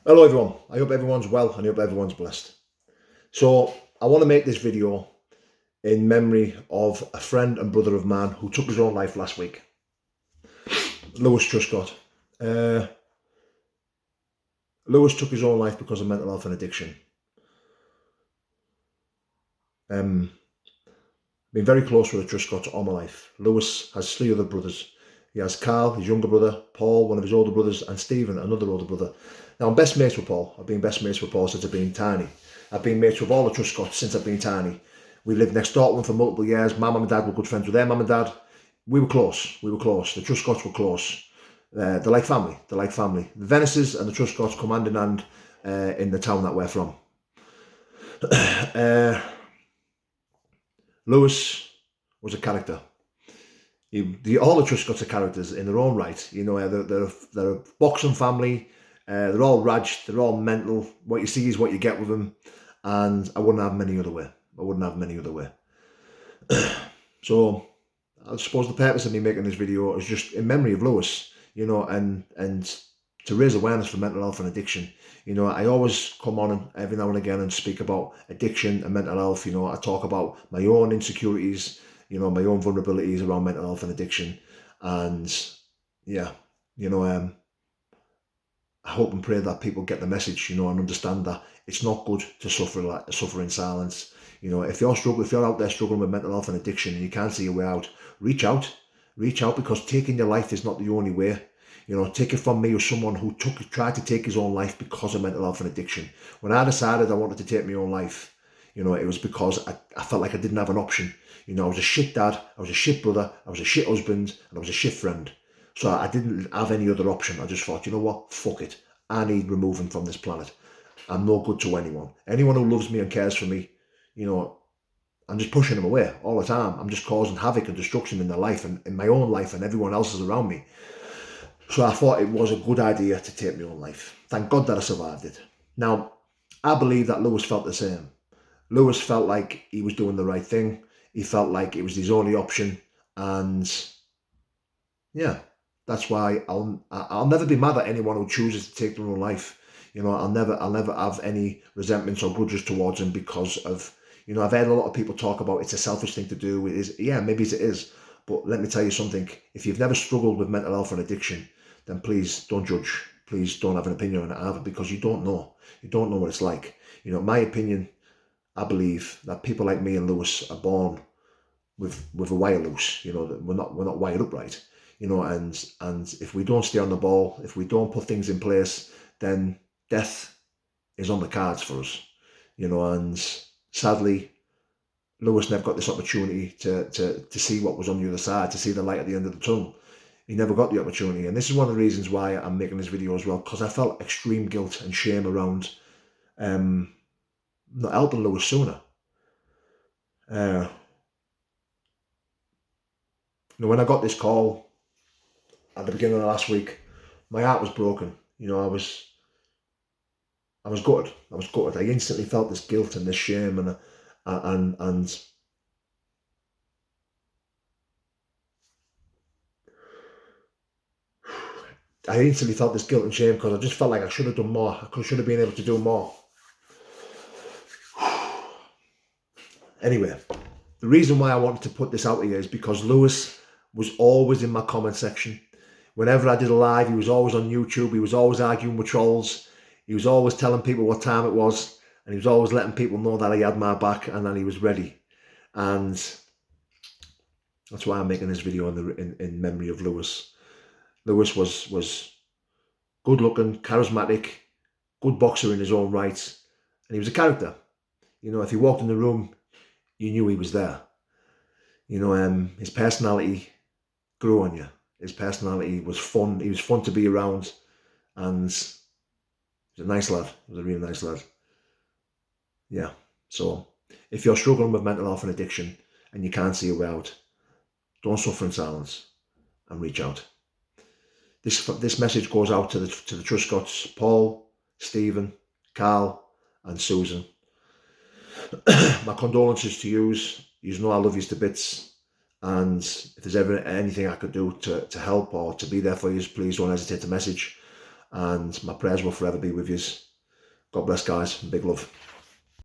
Hello everyone, I hope everyone's well and I hope everyone's blessed. So I want to make this video in memory of a friend and brother of mine who took his own life last week, Lewis Truscott. Uh, Lewis took his own life because of mental health and addiction. Um, been very close with the Truscotts all my life. Lewis has three other brothers. He has Carl, his younger brother, Paul, one of his older brothers, and Stephen, another older brother. Now I'm best mates with Paul. I've been best mates with Paul since I've been tiny. I've been mates with all the Truscotts since I've been tiny. We lived next door to them for multiple years. My mum and dad were good friends with their mum and dad. We were close. We were close. The Truscotts were close. They're like family. They're like family. The Venices and the Truscotts come hand in hand in the town that we're from. uh, Lewis was a character. All the Truscotts are characters in their own right. You know, they're a boxing family. They're all raj. They're all mental. What you see is what you get with them, and I wouldn't have many other way. I wouldn't have many other way. So I suppose the purpose of me making this video is just in memory of Lewis, you know, and to raise awareness for mental health and addiction. You know, I always come on every now and again and speak about addiction and mental health. You know, I talk about my own insecurities, you know, my own vulnerabilities around mental health and addiction. And yeah, you know, I hope and pray that people get the message, you know, and understand that it's not good to suffer in silence. You know, if you're out there struggling with mental health and addiction and you can't see a way out, reach out, because taking your life is not the only way. You know, take it from me as someone who tried to take his own life because of mental health and addiction. When I decided I wanted to take my own life, you know, it was because I felt like I didn't have an option. You know, I was a shit dad, I was a shit brother, I was a shit husband, and I was a shit friend. So I didn't have any other option. I just thought, you know what, fuck it. I need removing from this planet. I'm no good to anyone. Anyone who loves me and cares for me, you know, I'm just pushing them away all the time. I'm just causing havoc and destruction in their life and in my own life and everyone else's around me. So I thought it was a good idea to take my own life. Thank God that I survived it. Now, I believe that Lewis felt the same. Lewis felt like he was doing the right thing. He felt like it was his only option. And yeah, that's why I'll never be mad at anyone who chooses to take their own life. You know, I'll never have any resentments or grudges towards him because of, you know, I've heard a lot of people talk about it's a selfish thing to do. It is, yeah, maybe it is. But let me tell you something. If you've never struggled with mental health and addiction, then please don't judge. Please don't have an opinion on it either because you don't know. You don't know what it's like. You know, my opinion, I believe that people like me and Lewis are born with a wire loose. You know, that we're not wired up right. You know, and if we don't stay on the ball, if we don't put things in place, then death is on the cards for us. You know, and sadly, Lewis never got this opportunity to see what was on the other side, to see the light at the end of the tunnel. He never got the opportunity, and this is one of the reasons why I'm making this video as well, because I felt extreme guilt and shame around not helping Lewis sooner. Uh, you know, when I got this call at the beginning of last week, my heart was broken. You know, I was gutted. I was gutted. I instantly felt this guilt and this shame, and I instantly felt this guilt and shame because I just felt like I should have done more. Should have been able to do more. Anyway, the reason why I wanted to put this out here is because Lewis was always in my comment section. Whenever I did a live, he was always on YouTube. He was always arguing with trolls. He was always telling people what time it was. And he was always letting people know that he had my back and that he was ready. And that's why I'm making this video in memory of Lewis. Lewis was good looking, charismatic, good boxer in his own right. And he was a character. You know, if he walked in the room, you knew he was there. You know, his personality grew on you. His personality was fun. He was fun to be around. And he was a nice lad. He was a really nice lad. Yeah. So if you're struggling with mental health and addiction and you can't see a way out, don't suffer in silence and reach out. This message goes out to the Truscotts, Paul, Stephen, Carl, and Susan. My condolences to yous. You know I love you to bits. And if there's ever anything I could do to help or to be there for you, please don't hesitate to message. and my prayers will forever be with you. God bless, guys. Big love.